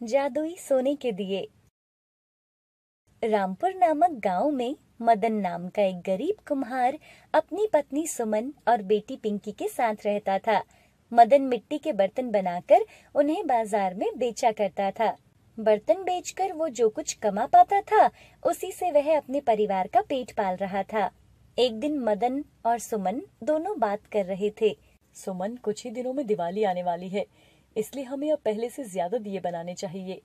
जादुई सोने के दिए। रामपुर नामक गांव में मदन नाम का एक गरीब कुम्हार अपनी पत्नी सुमन और बेटी पिंकी के साथ रहता था। मदन मिट्टी के बर्तन बनाकर उन्हें बाजार में बेचा करता था। बर्तन बेचकर वो जो कुछ कमा पाता था, उसी से वह अपने परिवार का पेट पाल रहा था। एक दिन मदन और सुमन दोनों बात कर रहे थे। सुमन, कुछ ही दिनों में दिवाली आने वाली है, इसलिए हमें अब पहले से ज्यादा दिए बनाने चाहिए।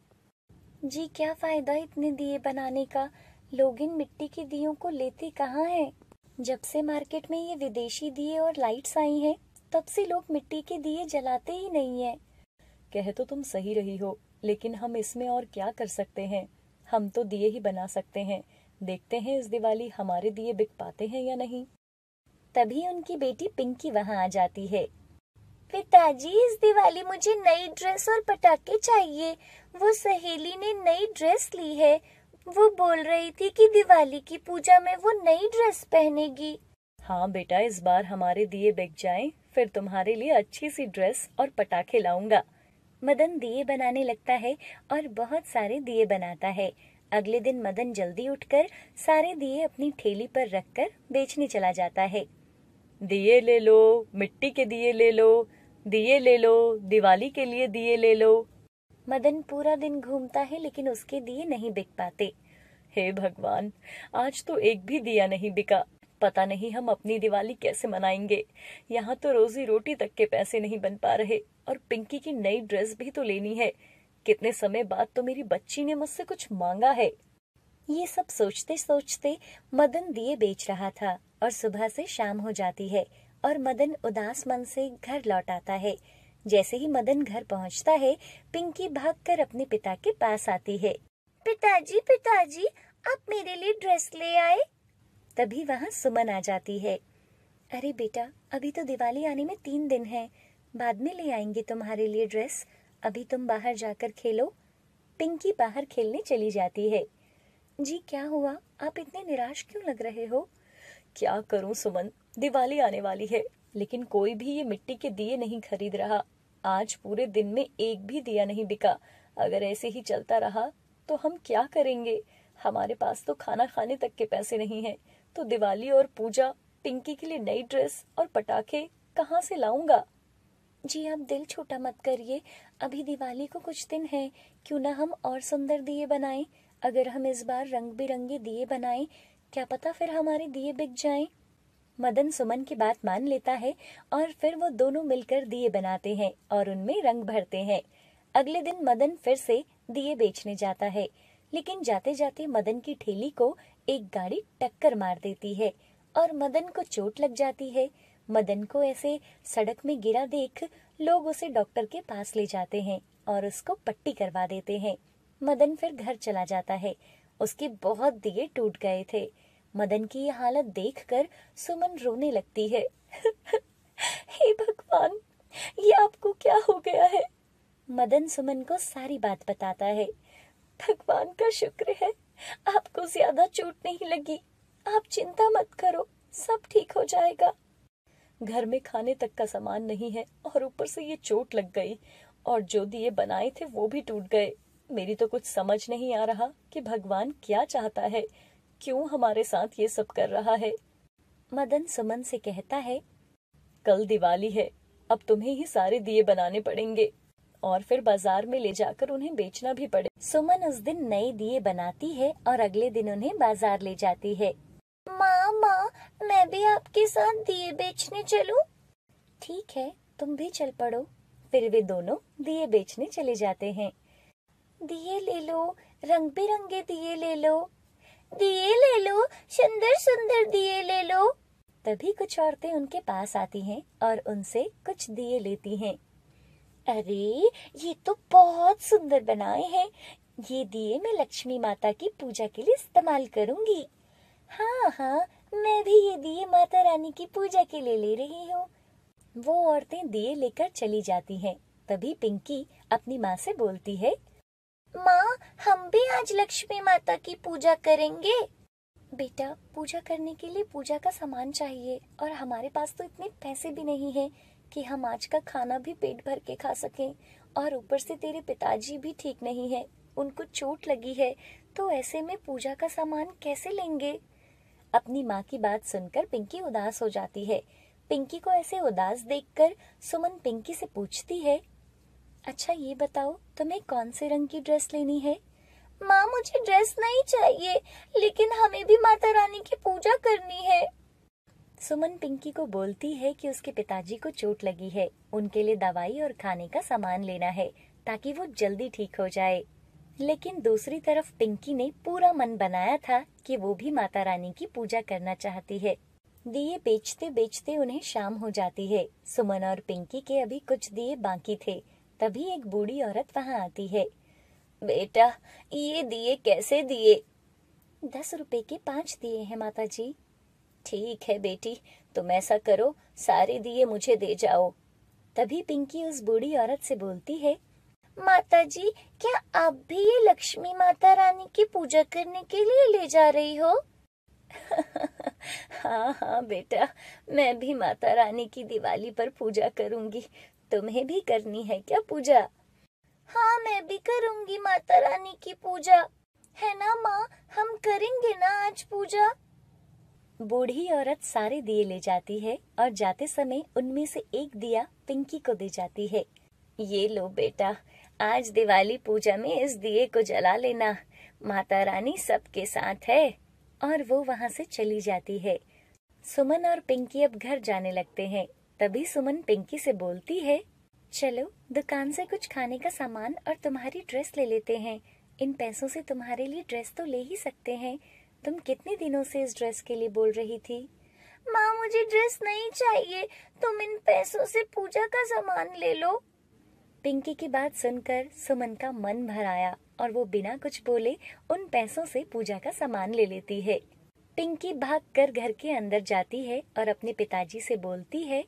जी, क्या फायदा इतने दिए बनाने का? लोग इन मिट्टी के दियों को लेते कहाँ हैं? जब से मार्केट में ये विदेशी दिए और लाइट्स आई हैं, तब से लोग मिट्टी के दिए जलाते ही नहीं हैं। कह तो तुम सही रही हो, लेकिन हम इसमें और क्या कर सकते हैं। हम तो दिए ही बना सकते हैं। देखते हैं इस दिवाली हमारे दिए बिक पाते हैं या नहीं। तभी उनकी बेटी पिंकी वहां आ जाती है। पिताजी, इस दिवाली मुझे नई ड्रेस और पटाखे चाहिए। वो सहेली ने नई ड्रेस ली है। वो बोल रही थी कि दिवाली की पूजा में वो नई ड्रेस पहनेगी। हाँ बेटा, इस बार हमारे दिए बिक जाएं, फिर तुम्हारे लिए अच्छी सी ड्रेस और पटाखे लाऊंगा। मदन दिए बनाने लगता है और बहुत सारे दिए बनाता है। अगले दिन मदन जल्दी उठकर सारे दिए अपनी ठेली पर रखकर बेचने चला जाता है। दिए ले लो, मिट्टी के दिए ले लो, दिए ले लो, दिवाली के लिए दिए ले लो। मदन पूरा दिन घूमता है, लेकिन उसके दिए नहीं बिक पाते। हे भगवान, आज तो एक भी दिया नहीं बिका। पता नहीं हम अपनी दिवाली कैसे मनाएंगे। यहाँ तो रोजी रोटी तक के पैसे नहीं बन पा रहे, और पिंकी की नई ड्रेस भी तो लेनी है। कितने समय बाद तो मेरी बच्ची ने मुझसे कुछ मांगा है। ये सब सोचते सोचते मदन दिए बेच रहा था और सुबह से शाम हो जाती है और मदन उदास मन से घर लौट आता है। जैसे ही मदन घर पहुंचता है, पिंकी भागकर अपने पिता के पास आती है। पिताजी, पिताजी, आप मेरे लिए ड्रेस ले आए। तभी वहां सुमन आ जाती है। अरे बेटा, अभी तो दिवाली आने में 3 दिन है, बाद में ले आएंगे तुम्हारे लिए ड्रेस। अभी तुम बाहर जाकर खेलो। पिंकी बाहर खेलने चली जाती है। जी, क्या हुआ? आप इतने निराश क्यों लग रहे हो? क्या करूं सुमन, दिवाली आने वाली है, लेकिन कोई भी ये मिट्टी के दिए नहीं खरीद रहा। आज पूरे दिन में एक भी दिया नहीं बिका। अगर ऐसे ही चलता रहा तो हम क्या करेंगे। हमारे पास तो खाना खाने तक के पैसे नहीं हैं, तो दिवाली और पूजा, पिंकी के लिए नई ड्रेस और पटाखे कहाँ से लाऊंगा। जी, आप दिल छोटा मत करिए। अभी दिवाली को कुछ दिन है, क्यों ना हम और सुंदर दिए बनाएं। अगर हम इस बार रंग बिरंगे दिए बनाएं, क्या पता फिर हमारे दिए बिक जाएं। मदन सुमन की बात मान लेता है और फिर वो दोनों मिलकर दिए बनाते हैं और उनमें रंग भरते हैं। अगले दिन मदन फिर से दिए बेचने जाता है, लेकिन जाते जाते मदन की ठेली को एक गाड़ी टक्कर मार देती है और मदन को चोट लग जाती है। मदन को ऐसे सड़क में गिरा देख लोग उसे डॉक्टर के पास ले जाते हैं और उसको पट्टी करवा देते हैं। मदन फिर घर चला जाता है। उसके बहुत दिए टूट गए थे। मदन की ये हालत देखकर सुमन रोने लगती है। हे भगवान, ये आपको क्या हो गया है? मदन सुमन को सारी बात बताता है। भगवान का शुक्र है, आपको ज्यादा चोट नहीं लगी। आप चिंता मत करो, सब ठीक हो जाएगा। घर में खाने तक का सामान नहीं है और ऊपर से ये चोट लग गई, और जो दिए बनाए थे वो भी टूट गए। मेरी तो कुछ समझ नहीं आ रहा कि भगवान क्या चाहता है, क्यों हमारे साथ ये सब कर रहा है। मदन सुमन से कहता है, कल दिवाली है, अब तुम्हें ही सारे दिए बनाने पड़ेंगे और फिर बाजार में ले जाकर उन्हें बेचना भी पड़े। सुमन उस दिन नए दिए बनाती है और अगले दिन उन्हें बाजार ले जाती है। माँ, मैं भी आपके साथ दिए बेचने चलूं? ठीक है, तुम भी चल पड़ो। फिर वे दोनों दिए बेचने चले जाते हैं। दिए ले लो, रंग बिरंगे दिए ले लो। दिए ले लो, सुंदर सुंदर दिए ले लो। तभी कुछ औरतें उनके पास आती हैं और उनसे कुछ दिए लेती हैं। अरे, ये तो बहुत सुंदर बनाए हैं। ये दिए मैं लक्ष्मी माता की पूजा के लिए इस्तेमाल करूंगी। हाँ हाँ, मैं भी ये दिए माता रानी की पूजा के लिए ले रही हूँ। वो औरतें दिए लेकर चली जाती हैं। तभी पिंकी अपनी माँ से बोलती है, माँ, हम भी आज लक्ष्मी माता की पूजा करेंगे। बेटा, पूजा करने के लिए पूजा का सामान चाहिए और हमारे पास तो इतने पैसे भी नहीं हैं कि हम आज का खाना भी पेट भर के खा सकें, और ऊपर से तेरे पिताजी भी ठीक नहीं है, उनको चोट लगी है, तो ऐसे में पूजा का सामान कैसे लेंगे? अपनी माँ की बात सुनकर पिंकी उदास हो जाती है। पिंकी को ऐसे उदास देखकर सुमन पिंकी से पूछती है, अच्छा ये बताओ, तुम्हें कौन से रंग की ड्रेस लेनी है? माँ मुझे ड्रेस नहीं चाहिए, लेकिन हमें भी माता रानी की पूजा करनी है। सुमन पिंकी को बोलती है कि उसके पिताजी को चोट लगी है, उनके लिए दवाई और खाने का सामान लेना है ताकि वो जल्दी ठीक हो जाए। लेकिन दूसरी तरफ पिंकी ने पूरा मन बनाया था कि वो भी माता रानी की पूजा करना चाहती है। दिए बेचते बेचते उन्हें शाम हो जाती है। सुमन और पिंकी के अभी कुछ दिए बाकी थे। तभी एक बूढ़ी औरत वहाँ आती है। बेटा, ये दिए कैसे दिए? 10 रुपए के 5 दिए हैं माता जी। ठीक है बेटी, तुम ऐसा करो, सारे दिए मुझे दे जाओ। तभी पिंकी उस बूढ़ी औरत से बोलती है, माता जी, क्या आप भी ये लक्ष्मी माता रानी की पूजा करने के लिए ले जा रही हो? हाँ हाँ बेटा, मैं भी माता रानी की दिवाली पर पूजा करूंगी। तुम्हें भी करनी है क्या पूजा? हाँ, मैं भी करूंगी माता रानी की पूजा। है ना माँ, हम करेंगे ना आज पूजा? बूढ़ी औरत सारे दिए ले जाती है और जाते समय उनमें से एक दिया पिंकी को दे जाती है। ये लो बेटा, आज दिवाली पूजा में इस दिए को जला लेना, माता रानी सबके साथ है। और वो वहाँ से चली जाती है। सुमन और पिंकी अब घर जाने लगते हैं। तभी सुमन पिंकी से बोलती है, चलो दुकान से कुछ खाने का सामान और तुम्हारी ड्रेस ले लेते हैं। इन पैसों से तुम्हारे लिए ड्रेस तो ले ही सकते हैं। तुम कितने दिनों से इस ड्रेस के लिए बोल रही थी? माँ मुझे ड्रेस नहीं चाहिए, तुम इन पैसों से पूजा का सामान ले लो। पिंकी की बात सुनकर सुमन का मन भर आया और वो बिना कुछ बोले उन पैसों से पूजा का सामान ले लेती है। पिंकी भागकर घर के अंदर जाती है और अपने पिताजी से बोलती है,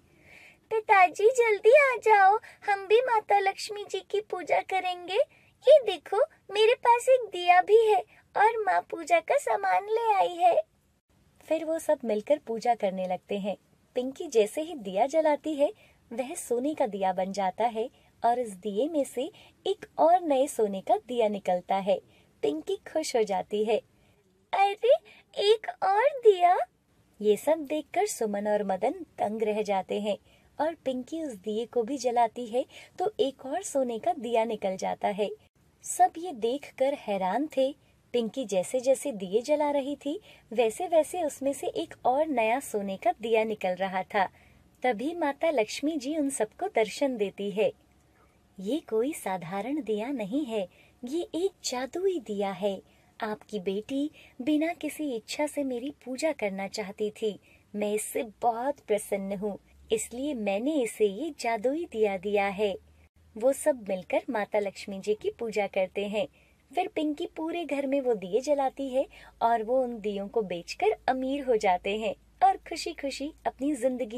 पिताजी जल्दी आ जाओ, हम भी माता लक्ष्मी जी की पूजा करेंगे। ये देखो, मेरे पास एक दिया भी है और माँ पूजा का सामान ले आई है। फिर वो सब मिलकर पूजा करने लगते हैं। पिंकी जैसे ही दिया जलाती है, वह सोने का दिया बन जाता है और इस दिए में से एक और नए सोने का दिया निकलता है। पिंकी खुश हो जाती है। अरे, एक और दिया! ये सब देखकर सुमन और मदन दंग रह जाते हैं और पिंकी उस दिए को भी जलाती है तो एक और सोने का दिया निकल जाता है। सब ये देखकर हैरान थे। पिंकी जैसे जैसे दिए जला रही थी, वैसे वैसे उसमें से एक और नया सोने का दिया निकल रहा था। तभी माता लक्ष्मी जी उन सबको दर्शन देती है। ये कोई साधारण दिया नहीं है, ये एक जादुई दिया है। आपकी बेटी बिना किसी इच्छा से मेरी पूजा करना चाहती थी। मैं इससे बहुत प्रसन्न हूँ, इसलिए मैंने इसे ये जादुई दिया दिया है। वो सब मिलकर माता लक्ष्मी जी की पूजा करते हैं। फिर पिंकी पूरे घर में वो दिए जलाती है और वो उन दियों को बेचकर अमीर हो जाते हैं और खुशी खुशी अपनी जिंदगी